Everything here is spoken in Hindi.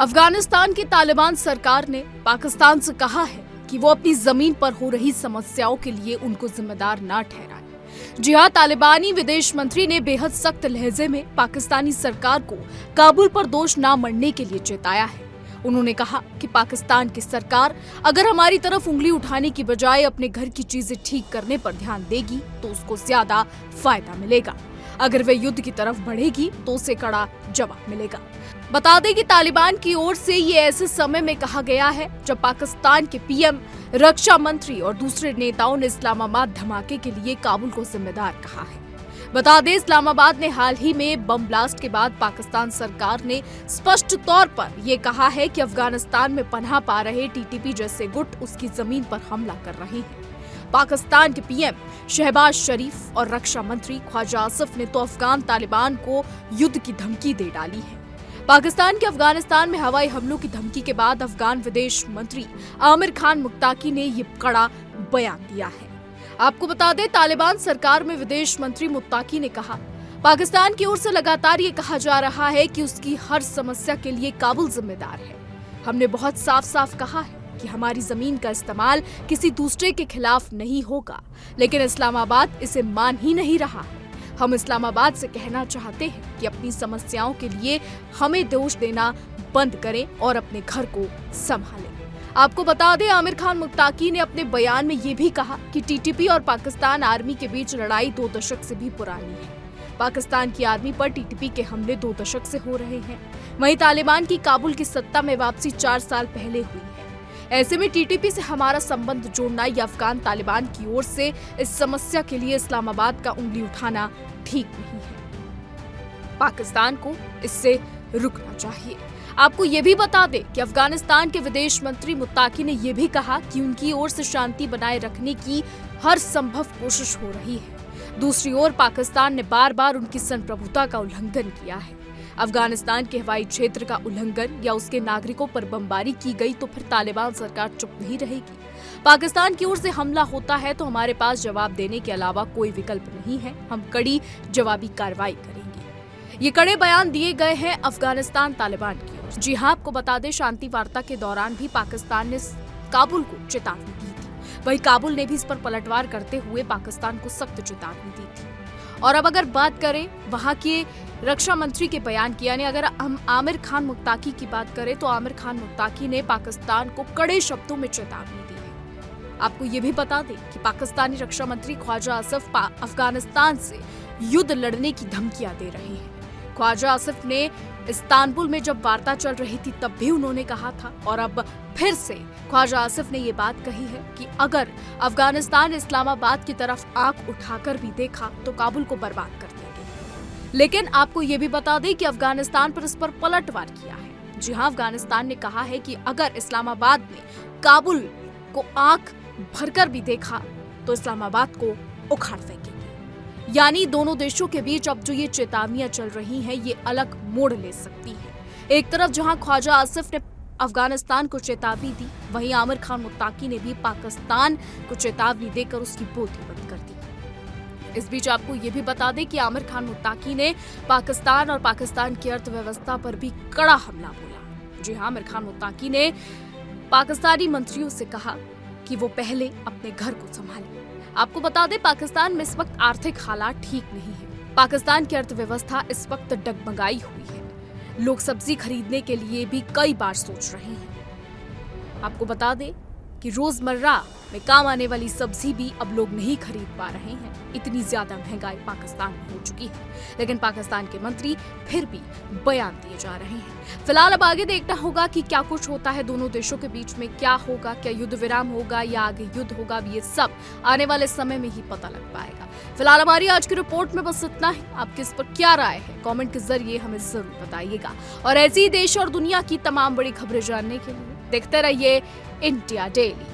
अफगानिस्तान की तालिबान सरकार ने पाकिस्तान से कहा है कि वो अपनी जमीन पर हो रही समस्याओं के लिए उनको जिम्मेदार ना ठहराए। जी हां, तालिबानी विदेश मंत्री ने बेहद सख्त लहजे में पाकिस्तानी सरकार को काबुल पर दोष ना मढ़ने के लिए चेताया है। उन्होंने कहा कि पाकिस्तान की सरकार अगर हमारी तरफ उंगली उठाने की बजाय अपने घर की चीजें ठीक करने पर ध्यान देगी तो उसको ज्यादा फायदा मिलेगा। अगर वे युद्ध की तरफ बढ़ेगी तो उसे कड़ा जवाब मिलेगा। बता दें कि तालिबान की ओर से ये ऐसे समय में कहा गया है जब पाकिस्तान के पीएम, रक्षा मंत्री और दूसरे नेताओं ने इस्लामाबाद धमाके के लिए काबुल को जिम्मेदार कहा है। बता दें, इस्लामाबाद ने हाल ही में बम ब्लास्ट के बाद पाकिस्तान सरकार ने स्पष्ट तौर पर यह कहा है कि अफगानिस्तान में पनाह पा रहे टीटीपी जैसे गुट उसकी जमीन पर हमला कर रहे हैं। पाकिस्तान के पीएम शहबाज शरीफ और रक्षा मंत्री ख्वाजा आसिफ ने तो अफगान तालिबान को युद्ध की धमकी दे डाली है। पाकिस्तान के अफगानिस्तान में हवाई हमलों की धमकी के बाद अफगान विदेश मंत्री आमिर खान मुत्ताकी ने ये कड़ा बयान दिया है। आपको बता दें, तालिबान सरकार में विदेश मंत्री मुत्ताकी ने कहा, पाकिस्तान की ओर से लगातार ये कहा जा रहा है कि उसकी हर समस्या के लिए काबुल जिम्मेदार है। हमने बहुत साफ साफ कहा है कि हमारी जमीन का इस्तेमाल किसी दूसरे के खिलाफ नहीं होगा, लेकिन इस्लामाबाद इसे मान ही नहीं रहा है। हम इस्लामाबाद से कहना चाहते हैं कि अपनी समस्याओं के लिए हमें दोष देना बंद करें और अपने घर को संभालें। आपको बता दें, आमिर खान मुत्ताकी ने अपने बयान में ये भी कहा कि टीटीपी और पाकिस्तान आर्मी के बीच लड़ाई 2 दशक से भी पुरानी है। पाकिस्तान की आर्मी पर टीटीपी के हमले 2 दशक से हो रहे हैं। वहीं तालिबान की काबुल की सत्ता में वापसी 4 साल पहले हुई है। ऐसे में टीटीपी से हमारा संबंध जोड़ना या अफगान तालिबान की ओर से इस समस्या के लिए इस्लामाबाद का उंगली उठाना ठीक नहीं है। पाकिस्तान को इससे रुकना चाहिए। आपको ये भी बता दें कि अफगानिस्तान के विदेश मंत्री मुत्ताकी ने यह भी कहा कि उनकी ओर से शांति बनाए रखने की हर संभव कोशिश हो रही है। दूसरी ओर पाकिस्तान ने बार बार उनकी संप्रभुता का उल्लंघन किया है। अफगानिस्तान के हवाई क्षेत्र का उल्लंघन या उसके नागरिकों पर बमबारी की गई तो फिर तालिबान सरकार चुप नहीं रहेगी। पाकिस्तान की ओर से हमला होता है तो हमारे पास जवाब देने के अलावा कोई विकल्प नहीं है। हम कड़ी जवाबी कार्रवाई करेंगे। ये कड़े बयान दिए गए हैं अफगानिस्तान तालिबान की ओर। जी हां, आपको बता दें, शांति वार्ता के दौरान भी पाकिस्तान ने काबुल को चेतावनी दी थी। वहीं काबुल ने भी इस पर पलटवार करते हुए पाकिस्तान को सख्त चेतावनी दी थी। और अब अगर बात करें वहां के रक्षा मंत्री के बयान की, यानी अगर हम आमिर खान मुत्ताकी की बात करें तो आमिर खान मुत्ताकी ने पाकिस्तान को कड़े शब्दों में चेतावनी दी है। आपको ये भी बता दें कि पाकिस्तानी रक्षा मंत्री ख्वाजा आसिफ अफगानिस्तान से युद्ध लड़ने की धमकियां दे रहे हैं। ख्वाजा आसिफ ने इस्तांबुल में जब वार्ता चल रही थी तब भी उन्होंने कहा था, और अब फिर से ख्वाजा आसिफ ने ये बात कही है कि अगर अफगानिस्तान इस्लामाबाद की तरफ आंख उठाकर भी देखा तो काबुल को बर्बाद कर देंगे। लेकिन आपको ये भी बता दें कि अफगानिस्तान पर इस पर पलटवार किया है। जी हां, अफगानिस्तान ने कहा है कि अगर इस्लामाबाद ने काबुल को आंख भरकर भी देखा तो इस्लामाबाद को उखाड़ फेंकेंगे। यानी दोनों देशों के बीच अब जो ये चेतावनियां चल रही हैं ये अलग मोड़ ले सकती है। एक तरफ जहां ख्वाजा आसिफ ने अफगानिस्तान को चेतावनी दी, वहीं आमिर खान मुत्ताकी ने भी पाकिस्तान को चेतावनी देकर उसकी बोलती बंद कर दी। इस बीच आपको ये भी बता दें कि आमिर खान मुत्ताकी ने पाकिस्तान और पाकिस्तान की अर्थव्यवस्था पर भी कड़ा हमला बोला। जी हां, आमिर खान मुत्ताकी ने पाकिस्तानी मंत्रियों से कहा कि वो पहले अपने घर को संभालें। आपको बता दें, पाकिस्तान में इस वक्त आर्थिक हालात ठीक नहीं है। पाकिस्तान की अर्थव्यवस्था इस वक्त डगमगाई हुई है। लोग सब्जी खरीदने के लिए भी कई बार सोच रहे हैं। आपको बता दें कि रोजमर्रा में काम आने वाली सब्जी भी अब लोग नहीं खरीद पा रहे हैं। इतनी ज्यादा महंगाई पाकिस्तान में हो चुकी है, लेकिन पाकिस्तान के मंत्री फिर भी बयान दिए जा रहे हैं। फिलहाल अब आगे देखना होगा कि क्या कुछ होता है दोनों देशों के बीच में, क्या होगा, क्या युद्ध विराम होगा या आगे युद्ध होगा, ये सब आने वाले समय में ही पता लग पाएगा। फिलहाल हमारी आज की रिपोर्ट में बस इतना है। आपकी इस पर क्या राय है, कमेंट के जरिए हमें जरूर बताइएगा। और ऐसी देश और दुनिया की तमाम बड़ी खबरें जानने के लिए देखते रहिए इंडिया डेली।